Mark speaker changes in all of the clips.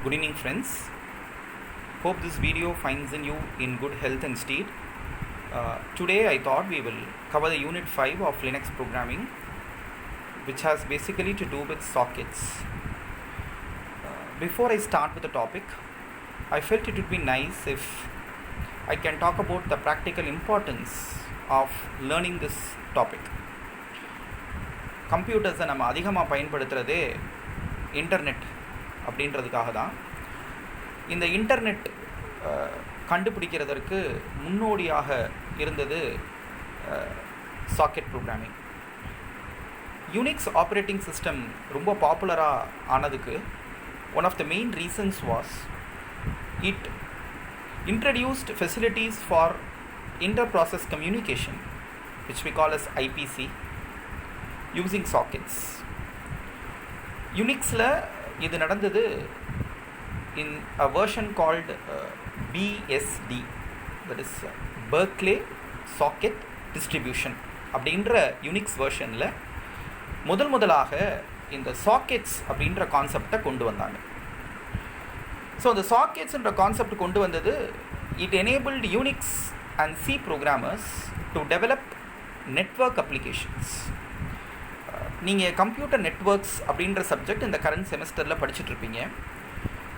Speaker 1: Good evening, friends. Hope this video finds you in good health and state. Today I thought we will cover the unit 5 of Linux programming, which has basically to do with sockets. Before I start with the topic, I felt it would be nice if I can talk about the practical importance of learning this topic. கம்ப்யூட்டர்ஸை நம்ம அதிகமாக பயன்படுத்துகிறதே internet அப்படின்றதுக்காக தான். இந்த internet கண்டுபிடிக்கிறதற்கு முன்னோடியாக இருந்தது socket programming. Unix operating system ரொம்ப பாப்புலராக ஆனதுக்கு one of the main reasons was it introduced facilities for inter-process communication, which we call as IPC, using sockets. Unixல இது நடந்தது in a version called BSD, that is Berkeley Socket Distribution அப்படின்ற Unix வெர்ஷனில் முதலாக இந்த sockets அப்படின்ற கான்செப்டை கொண்டு வந்தாங்க. So அந்த சாக்கெட்ஸ்ன்ற கான்செப்ட் கொண்டு வந்தது it enabled Unix and C programmers to develop network applications. நீங்கள் கம்ப்யூட்டர் நெட்வொர்க்ஸ் அப்படின்ற சப்ஜெக்ட் இந்த கரண்ட் செமஸ்டரில் படிச்சுட்ருப்பீங்க.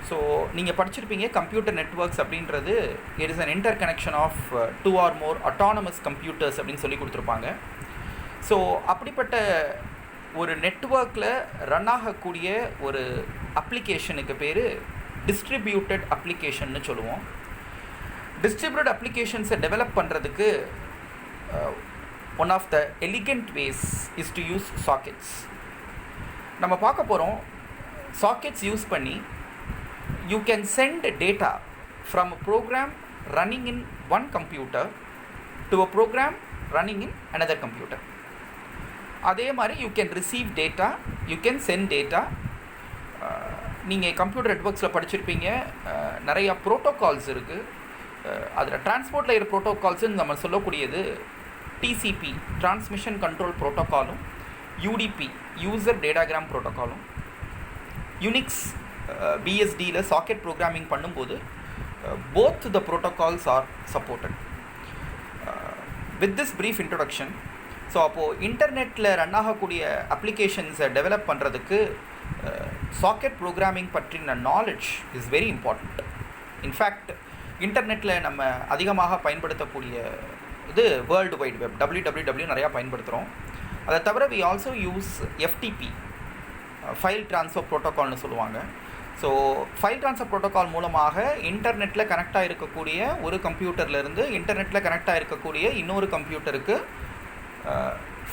Speaker 1: ஸோ நீங்கள் படிச்சிருப்பீங்க கம்ப்யூட்டர் நெட்வொர்க்ஸ் அப்படின்றது it is an interconnection of 2 or more autonomous computers அப்படின்னு சொல்லி கொடுத்துருப்பாங்க. ஸோ அப்படிப்பட்ட ஒரு நெட்வொர்க்கில் ரன் ஆகக்கூடிய ஒரு அப்ளிகேஷனுக்கு பேர் டிஸ்ட்ரிபியூட்டட் அப்ளிகேஷன்னு சொல்லுவோம். டிஸ்ட்ரிபியூட்டட் அப்ளிகேஷன்ஸை டெவலப் பண்ணுறதுக்கு one of the elegant ways is to use sockets. நம்ம பார்க்க போகிறோம் சாக்கெட்ஸ் யூஸ் பண்ணி you can send data from a program running in one computer to a program running in another computer. அதே மாதிரி you can receive data, you can send data. நீங்கள் computer நெட்வொர்க்ஸில் படிச்சிருப்பீங்க, நிறையா ப்ரோட்டோகால்ஸ் இருக்குது. அதில் டிரான்ஸ்போர்ட் லேயர் ப்ரோட்டோகால்ஸுன்னு நம்ம சொல்லக்கூடியது டிசிபி டிரான்ஸ்மிஷன் கண்ட்ரோல் ப்ரோட்டோகாலும், யூடிபி யூசர் டேட்டாகிராம் ப்ரோட்டோகாலும். யூனிக்ஸ் பிஎஸ்டியில் சாக்கெட் ப்ரோக்ராமிங் பண்ணும்போது both the protocols are supported. With this brief introduction, so அப்போது இன்டர்நெட்டில் ரன் ஆகக்கூடிய அப்ளிகேஷன்ஸை டெவலப் பண்ணுறதுக்கு சாக்கெட் ப்ரோக்ராமிங் பற்றின knowledge is very important. In fact இன்டர்நெட்டில் நம்ம அதிகமாக பயன்படுத்தக்கூடிய இது வேர்ல்டு வைட் வெப் www நிறையா பயன்படுத்துகிறோம். அதை தவிர we also use FTP file transfer ப்ரோட்டோகால்னு சொல்லுவாங்க. ஸோ ஃபைல் ட்ரான்ஸ்ஃபர் ப்ரோட்டோகால் மூலமாக இன்டர்நெட்டில் கனெக்ட் ஆகிருக்கக்கூடிய ஒரு கம்ப்யூட்டர்லேருந்து இன்டர்நெட்டில் கனெக்ட் ஆகிருக்கக்கூடிய இன்னொரு கம்ப்யூட்டருக்கு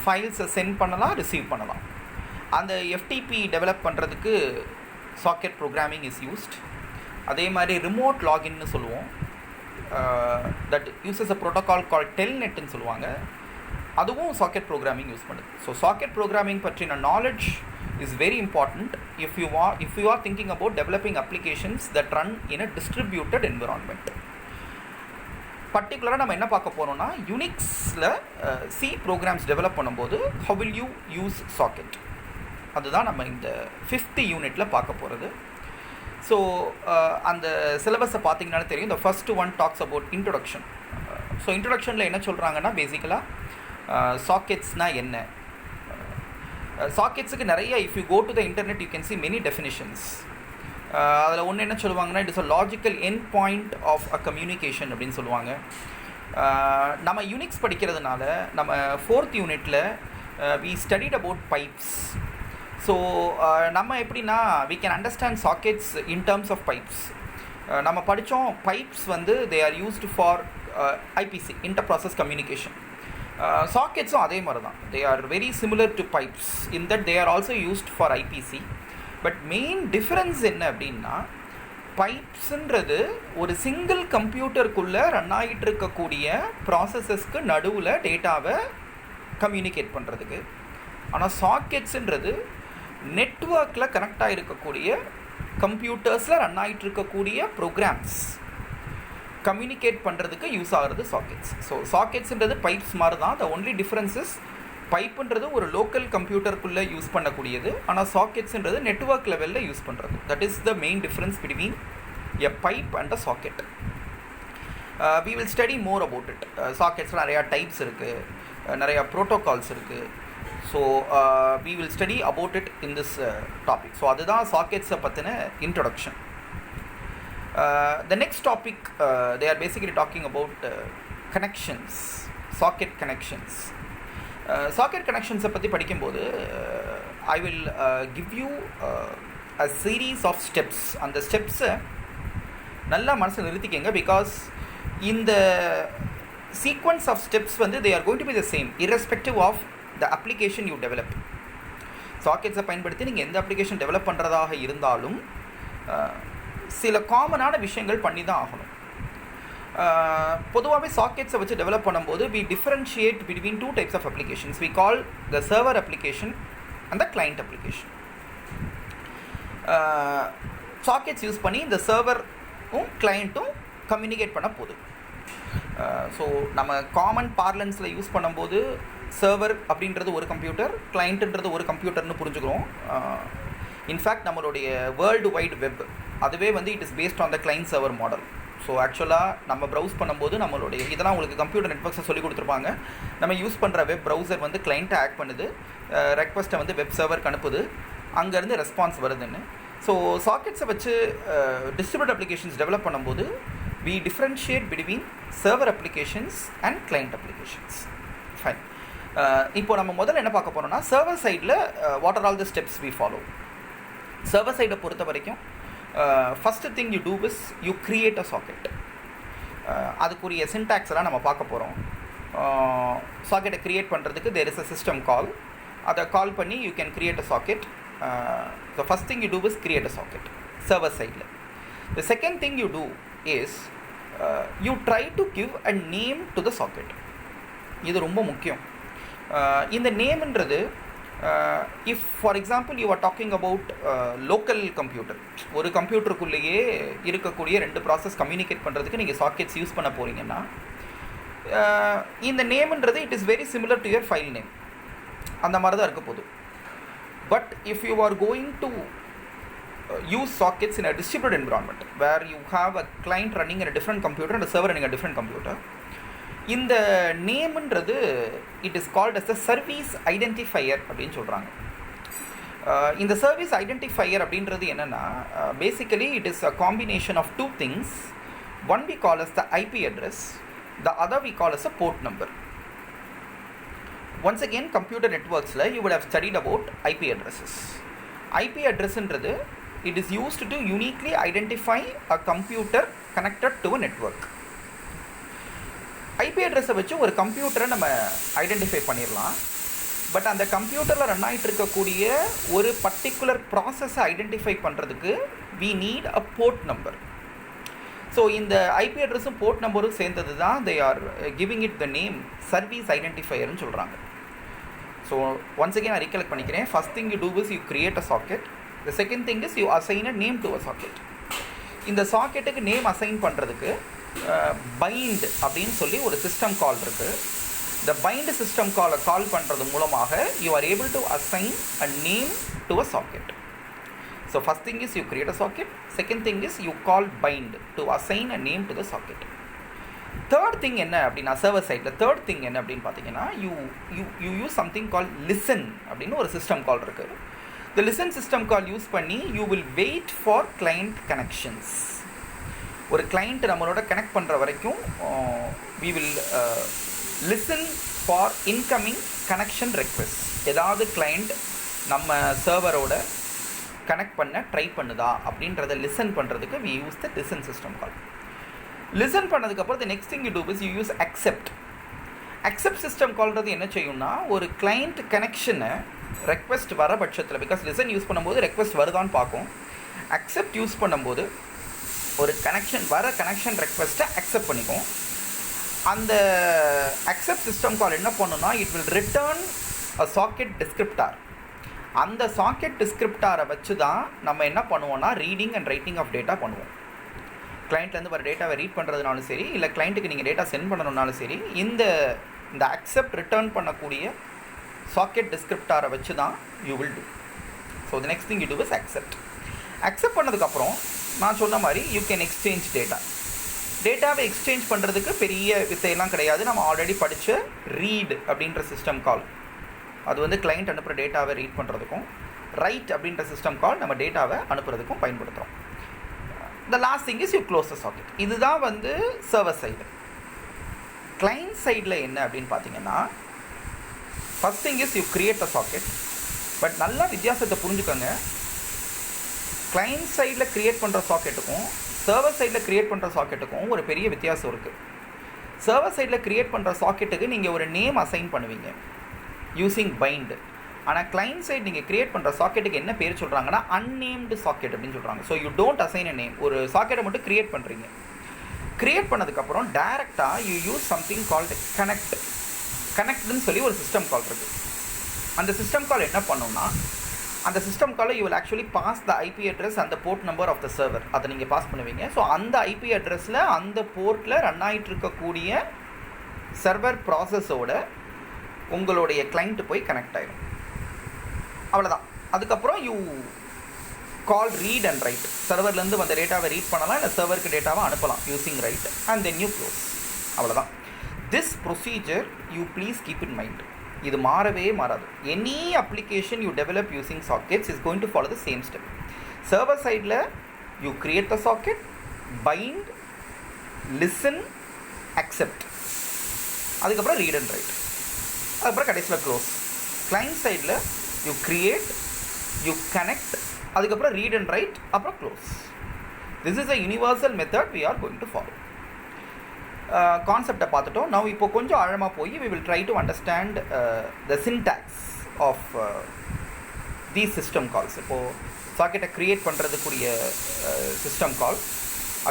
Speaker 1: ஃபைல்ஸை சென்ட் பண்ணலாம், ரிசீவ் பண்ணலாம். அந்த எஃப்டிபி டெவலப் பண்ணுறதுக்கு சாக்கெட் ப்ரோக்ராமிங் இஸ் யூஸ்ட். அதே மாதிரி ரிமோட் லாகின்னு சொல்லுவோம், தட் யூஸஸ் அ ப்ரோட்டோகால் கால் டெல்நெட்னு சொல்லுவாங்க. அதுவும் சாக்கெட் ப்ரோக்ராமிங் யூஸ் பண்ணுது. ஸோ சாக்கெட் ப்ரோக்ராமிங் பற்றின knowledge is very important if you are thinking about developing applications that run in a distributed environment. பர்டிகுலராக நம்ம என்ன பார்க்க போகிறோம்னா யூனிக்ஸில் சி ப்ரோக்ராம்ஸ் டெவலப் பண்ணும்போது how will you use socket, அதுதான் நம்ம இந்த 5th யூனிட்டில் பார்க்க போகிறது. ஸோ அந்த சிலபஸை பார்த்தீங்கன்னாலே தெரியும். இந்த first one talks about introduction. So இன்ட்ரொடக்ஷனில் என்ன சொல்கிறாங்கன்னா பேசிக்கலாக சாக்கெட்ஸ்னால் என்ன. சாக்கெட்ஸுக்கு நிறைய if you go to the internet you can see many definitions. அதில் ஒன்று என்ன சொல்லுவாங்கன்னா it is a logical end point of a communication அப்படின்னு சொல்லுவாங்க. நம்ம யூனிக்ஸ் படிக்கிறதுனால நம்ம 4th யூனிட்டில் we studied about pipes. So நம்ம எப்படின்னா we can understand sockets in terms of pipes. நம்ம படித்தோம் பைப்ஸ் வந்து they are used for IPC inter process communication. சாக்கெட்ஸும் அதே மாதிரி தான், they are very similar to pipes in that they are also used for IPC. But main difference என்ன அப்படின்னா பைப்ஸுன்றது ஒரு சிங்கிள் கம்ப்யூட்டருக்குள்ளே ரன் ஆகிட்டு இருக்கக்கூடிய ப்ராசஸஸ்க்கு நடுவில் டேட்டாவை கம்யூனிகேட் பண்ணுறதுக்கு. ஆனால் சாக்கெட்ஸுன்றது நெட்வொர்க்கில் கனெக்ட் ஆகிருக்கக்கூடிய கம்ப்யூட்டர்ஸில் ரன் ஆகிட்டு இருக்கக்கூடிய ப்ரோக்ராம்ஸ் கம்யூனிகேட் பண்ணுறதுக்கு யூஸ் ஆகிறது சாக்கெட்ஸ். ஸோ சாக்கெட்ஸுன்றது பைப்ஸ் மாதிரி தான். த ஒன்லி டிஃப்ரென்ஸ் இஸ் பைப்புன்றது ஒரு லோக்கல் கம்ப்யூட்டருக்குள்ளே யூஸ் பண்ணக்கூடியது, ஆனால் சாக்கெட்ஸுன்றது நெட்வொர்க் லெவலில் யூஸ் பண்ணுறது. That is the main difference between a pipe and a socket. We will study more about it. சாக்கெட்ஸில் நிறையா டைப்ஸ் இருக்குது, நிறையா ப்ரோட்டோகால்ஸ் இருக்குது. So we will study about it in this topic. So அதுதான் சாக்கெட்ஸை பற்றின introduction. The next topic, they are basically talking about connections, socket connections. Socket connections பற்றி படிக்கும்போது I will give you a series of steps. அந்த ஸ்டெப்ஸை நல்லா மனசில் நிறுத்திக்கங்க. Because இந்த sequence of steps வந்து they are going to be the same irrespective of the application you develop. சாக்கெட்ஸை பயன்படுத்தி நீங்கள் எந்த அப்ளிகேஷன் டெவலப் பண்ணுறதாக இருந்தாலும் சில காமனான விஷயங்கள் பண்ணி தான் ஆகணும். பொதுவாகவே சாக்கெட்ஸை வச்சு டெவலப் பண்ணும்போது we differentiate between two types of applications. We call the server application and the client application. Sockets use பண்ணி இந்த சர்வரும் கிளைண்ட்டும் கம்யூனிகேட் பண்ண போகுது. ஸோ நம்ம காமன் பார்லன்ஸில் யூஸ் பண்ணும்போது சர்வர் அப்படின்றது ஒரு கம்ப்யூட்டர், கிளைண்ட்டுன்றது ஒரு கம்ப்யூட்டர்னு புரிஞ்சுக்கிறோம். இன்ஃபேக்ட் நம்மளுடைய வேர்ல்டு வைடு வெப் அதுவே வந்து it is based on the client server model. So ஆக்சுவலாக நம்ம ப்ரௌஸ் பண்ணும்போது நம்மளுடைய இதெல்லாம் உங்களுக்கு கம்ப்யூட்டர் நெட்வொர்க்ஸை சொல்லி கொடுத்துருப்பாங்க. நம்ம யூஸ் பண்ணுற வெப் ப்ரௌசர் வந்து கிளைண்ட்டை ஆக்ட் பண்ணுது, ரெக்வஸ்ட்டை வந்து வெப் சர்வருக்கு அனுப்புது, அங்கேருந்து ரெஸ்பான்ஸ் வருதுன்னு. ஸோ சாக்கெட்ஸை வச்சு டிஸ்ட்ரிபியூட் அப்ளிகேஷன்ஸ் டெவலப் பண்ணும்போது we differentiate between server applications and client applications. Fine. இப்போ நம்ம முதல்ல என்ன பார்க்க போகிறோம்னா சர்வர் சைடில் what are all the steps we follow. Server சைடை பொறுத்த வரைக்கும் first thing you do is you create a socket. அதுக்குரிய சின்டாக்ஸ் எல்லாம் நம்ம பார்க்க போகிறோம். சாக்கெட்டை க்ரியேட் பண்ணுறதுக்கு there is a system call. அதை கால் பண்ணி you can create a socket. The first thing you do is create a socket server சைடில். The second thing you do is you try to give a name to the socket. இது ரொம்ப முக்கியம். இந்த நேம்ன்றது if for example you are talking about local computer, ஒரு கம்ப்யூட்டருக்குள்ளேயே இருக்கக்கூடிய ரெண்டு process communicate பண்ணுறதுக்கு நீங்கள் சாக்கெட்ஸ் யூஸ் பண்ண போகிறீங்கன்னா இந்த நேம்ன்றது it is very similar to your file name, அந்த மாதிரி தான் இருக்க போகுது. But if you are going to use sockets in a distributed environment where you have a client running in a different computer and a server running a different computer, இந்த நேம்ன்றது it is called as a service identifier அப்படின்னு சொல்கிறாங்க. இந்த service identifier அப்படின்றது என்னென்னா basically it is a combination of two things. One we call as the IP address, the other we call as a port number. Once again computer networksல you would have studied about IP addresses. IP addressன்றது it is used to uniquely identify a computer connected to a network. IP அட்ரஸை வச்சு ஒரு கம்ப்யூட்டரை நம்ம identify பண்ணிடலாம். But அந்த கம்ப்யூட்டரில் run ஆகிட்டு இருக்கக்கூடிய ஒரு பர்டிகுலர் ப்ராசஸை ஐடென்டிஃபை பண்ணுறதுக்கு we need a port number. So இந்த IP அட்ரஸும் போர்ட் நம்பரும் சேர்ந்தது தான் they are giving it the name service identifierன்னு சொல்கிறாங்க. ஸோ once again நான் recollect பண்ணிக்கிறேன். First thing you do is you create a socket. The second thing is you assign a name to a socket. இந்த சாக்கெட்டுக்கு name assign பண்ணுறதுக்கு find அப்படின்னு சொல்லி ஒரு system call இருக்குது. இந்த பைண்ட் சிஸ்டம் காலை கால் பண்ணுறது மூலமாக you are able to assign a name to a socket. So first thing is you create a socket. Second thing is you call bind to assign a name to the socket. Third thing என்ன அப்படின்னா server சைடில் third thing என்ன அப்படின்னு பார்த்தீங்கன்னா you use something called listen அப்படின்னு ஒரு system call இருக்குது. The listen system call use பண்ணி you will wait for client connections. ஒரு கிளைண்ட் நம்மளோட கனெக்ட் பண்ணுற வரைக்கும் we will listen for incoming connection request. ஏதாவது கிளைண்ட் நம்ம சர்வரோட கனெக்ட் பண்ண ட்ரை பண்ணுதா அப்படின்றத லிசன் பண்ணுறதுக்கு we use the listen system call. Listen பண்ணதுக்கப்புறம் the next thing you do is you use accept. accept system கால்றது என்ன செய்யும்னா ஒரு கிளைண்ட் கனெக்ஷனை ரெக்வெஸ்ட் வர பட்சத்தில், பிகாஸ் லிசன் யூஸ் பண்ணும்போது ரெக்வெஸ்ட் வருதான்னு பார்க்கும். அக்செப்ட் யூஸ் பண்ணும்போது ஒரு கனெக்ஷன் ரெக்வெஸ்ட்டை அக்செப்ட் பண்ணிக்கும். அந்த அக்செப்ட் சிஸ்டம் கால் என்ன பண்ணுன்னா it will return a socket descriptor. அந்த சாக்கெட் டிஸ்கிரிப்டாரை வச்சு தான் நம்ம என்ன பண்ணுவோம்னா reading and writing of data பண்ணுவோம். கிளைண்ட்லேருந்து வர டேட்டாவை ரீட் பண்ணுறதுனாலும் சரி, இல்லை கிளைண்ட்டுக்கு நீங்கள் டேட்டா சென்ட் பண்ணணுன்னாலும் சரி, இந்த அக்செப்ட் ரிட்டர்ன் பண்ணக்கூடிய சாக்கெட் டிஸ்கிரிப்டாரை வச்சு தான் you will do. So the next thing you do is accept. Accept பண்ணதுக்கப்புறம் நான் சொன்ன மாதிரி யூ கேன் எக்ஸ்சேஞ்ச் டேட்டா. டேட்டாவை எக்ஸ்சேஞ்ச் பண்ணுறதுக்கு பெரிய வித்தையெல்லாம் கிடையாது. நம்ம ஆல்ரெடி படித்த ரீட் அப்படின்ற சிஸ்டம் கால், அது வந்து கிளைண்ட் அனுப்புகிற டேட்டாவை ரீட் பண்ணுறதுக்கும், ரைட் அப்படின்ற சிஸ்டம் கால் நம்ம டேட்டாவை அனுப்புறதுக்கும் பயன்படுத்துகிறோம். The last thing is you close the socket. இதுதான் வந்து சர்வர் சைடு. கிளைண்ட் சைடில் என்ன அப்படின்னு பார்த்தீங்கன்னா, first thing is you create a socket. But நல்லா வித்தியாசத்தை புரிஞ்சுக்கோங்க. கிளைண்ட் சைடில் க்ரியேட் பண்ணுற சாக்கெட்டுக்கும் சர்வர் சைடில் க்ரியேட் பண்ணுற சாக்கெட்டுக்கும் ஒரு பெரிய வித்தியாசம் இருக்குது. சர்வர் சைடில் க்ரியேட் பண்ணுற சாக்கெட்டுக்கு நீங்கள் ஒரு நேம் அசைன் பண்ணுவீங்க யூஸிங் பைண்ட். ஆனால் கிளைண்ட் சைடு நீங்கள் க்ரியேட் பண்ணுற சாக்கெட்டுக்கு என்ன பேர் சொல்கிறாங்கன்னா அன்னேம்டு சாக்கெட் அப்படின்னு சொல்கிறாங்க. So you don't assign a name. ஒரு சாக்கெட்டை மட்டும் க்ரியேட் பண்ணுறீங்க. க்ரியேட் பண்ணதுக்கப்புறம் டேரெக்டாக you use something called connect. கனெக்ட்னு சொல்லி ஒரு சிஸ்டம் கால் இருக்குது. அந்த சிஸ்டம் கால் என்ன பண்ணுன்னா, அந்த சிஸ்டம் காலை you will actually pass the IP address அந்த port number of the server. அதை நீங்கள் பாஸ் பண்ணுவீங்க. ஸோ அந்த ஐபி அட்ரஸில் அந்த போர்ட்டில் ரன் ஆகிட்டு இருக்கக்கூடிய சர்வர் ப்ராசஸோட உங்களுடைய கிளைண்ட்டு போய் கனெக்ட் ஆகிடும். அவ்வளோதான். அதுக்கப்புறம் you call read and write. சர்வர்லேருந்து வந்த டேட்டாவை ரீட் பண்ணலாம், இல்லை சர்வருக்கு டேட்டாவை அனுப்பலாம் using write, and then you close. அவ்வளோதான். This procedure you please keep in mind. இது மாறவே மாறாது. Any application you develop using sockets is going to follow the same step. Server சைடில் you create the socket, bind, listen, accept, அதுக்கப்புறம் read and write, அதுக்கப்புறம் கடைசியில் close. Client சைடில் you create, you connect, அதுக்கப்புறம் read and write, அப்புறம் close. This is a universal method we are going to follow. கான்செப்டை பார்த்துட்டோம். நான் இப்போ கொஞ்சம் ஆழமாக போய் we will try to understand the syntax of these system calls. இப்போது சாக்கெட்டை க்ரியேட் பண்ணுறதுக்குரிய சிஸ்டம் கால்,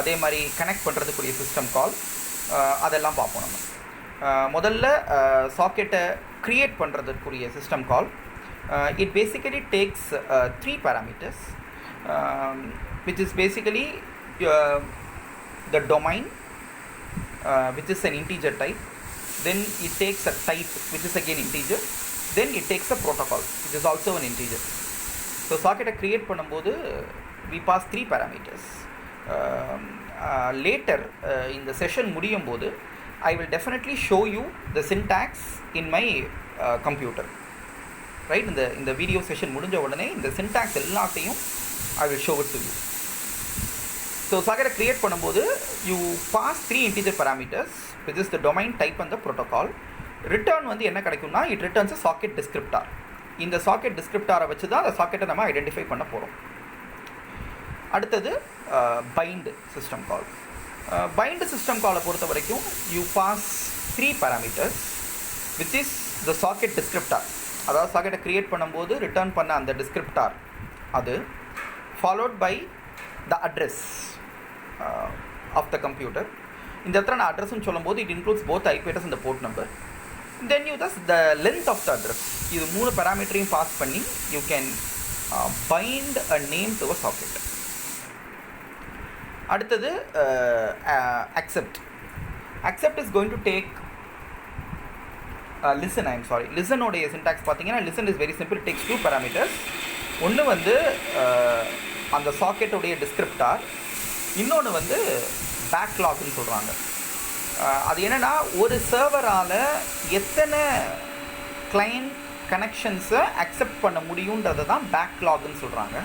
Speaker 1: அதே மாதிரி கனெக்ட் பண்ணுறதுக்குரிய சிஸ்டம் கால், அதெல்லாம் பார்ப்போம் நம்ம. முதல்ல சாக்கெட்டை க்ரியேட் பண்ணுறதுக்குரிய system call. It basically takes 3 parameters, which is basically the domain, which is an integer type. Then it takes a type which is again integer. Then it takes a protocol which is also an integer. So socket create பண்ணும்போது we pass 3 parameters. Later in the session முடியும் போது I will definitely show you the syntax in my computer. Right, in the video session முடிஞ்ச உடனே இந்த syntax எல்லாத்தையும் I will show it to you. So சாக்கெட்டை create பண்ணும்போது you pass 3 integer parameters, which is the domain, type and the protocol. Return வந்து என்ன கிடைக்கும்னா, it returns socket descriptor. இந்த சாக்கெட் டிஸ்கிரிப்டாரை வச்சு தான் அந்த சாக்கெட்டை நம்ம ஐடென்டிஃபை பண்ண போகிறோம். அடுத்தது bind system call. Bind system காலை பொறுத்த வரைக்கும் you pass 3 parameters, which is the socket descriptor. அதாவது சாக்கெட்டை க்ரியேட் பண்ணும்போது ரிட்டர்ன் பண்ண அந்த டிஸ்கிரிப்டார் அது, followed by the address of the computer. இந்த இடத்துல நான் அட்ரஸ்ன்னு சொல்லும்போது it includes both IP address and the port number. Then you thus the length of the address. இது 3 parameterையும் பாஸ் பண்ணி you can bind a name to a socket. அடுத்தது accept. Accept is going to take listen. I am sorry. Listen உடைய syntax பார்த்தீங்கன்னா, listen is very simple. It takes 2 parameters. ஒன்று வந்து அந்த சாக்கெட்டுடைய descriptor, இன்னொன்று வந்து பேக்லாக்னு சொல்கிறாங்க. அது என்னென்னா, ஒரு சர்வரால் எத்தனை கிளைண்ட் கனெக்ஷன்ஸை அக்செப்ட் பண்ண முடியுன்றதை தான் பேக்லாக்னு சொல்கிறாங்க.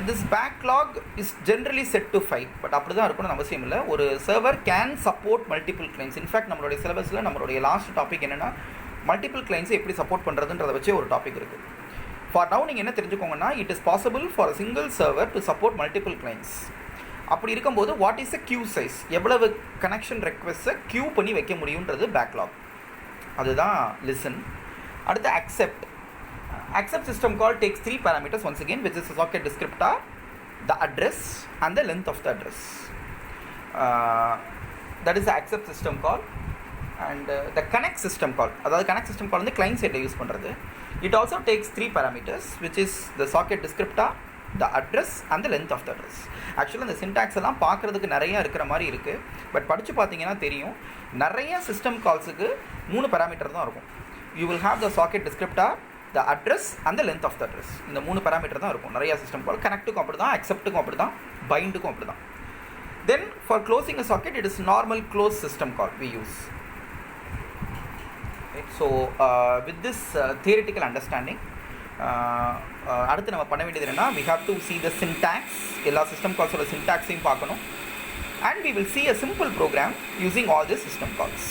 Speaker 1: This backlog is generally set to 5, but அப்படி தான் இருக்கணும்னு அவசியம் இல்லை. ஒரு server can support multiple clients. In fact நம்மளுடைய சிலபஸில் நம்மளுடைய லாஸ்ட் டாபிக் என்னென்னா, மல்டிபிள் கிளைண்ட்ஸை எப்படி சப்போர்ட் பண்ணுறதுன்றதை வச்சே ஒரு டாபிக் இருக்குது. ஃபார் நவ் நீங்கள் என்ன தெரிஞ்சுக்கோங்கன்னா, it is possible for a single server to support multiple clients. அப்படி இருக்கும்போது what is a queue size, எவ்வளவு கனெக்ஷன் ரெக்வெஸ்ட்டை கியூ பண்ணி வைக்க முடியுன்றது பேக்லாக். அதுதான் லிசன். அடுத்து accept. Accept system call takes 3 parameters once again, which is the socket descriptor, the address and the length of the address. That is the accept system call. And the connect system call, அதாவது connect system call வந்து client side use பண்ணுறது. It also takes 3 parameters, which is the socket descriptor, the address and the length of the address. ஆக்சுவலாக இந்த syntax எல்லாம் பார்க்குறதுக்கு நிறையா இருக்கிற மாதிரி இருக்குது, பட் படித்து பார்த்தீங்கன்னா தெரியும், நிறைய சிஸ்டம் கால்ஸுக்கு 3 parameter தான் இருக்கும். you will have the socket descriptor, the address and the length of the address. இந்த 3 parameter தான் இருக்கும் நிறைய சிஸ்டம் கால். கனெக்ட்டுக்கும் அப்படி தான், அக்செப்ட்டுக்கும் அப்படி தான், பைண்டுக்கும் அப்படி தான். Then for closing a socket, it is normal close system call we use. Okay. So with this theoretical understanding, அடுத்து நம்ம பண்ண வேண்டியது என்னன்னா, we have to see the syntax, எல்லா சிஸ்டம் கால்ஸோட சின்டாக்ஸையும் பார்க்கணும், and we will see a simple program using all these system calls.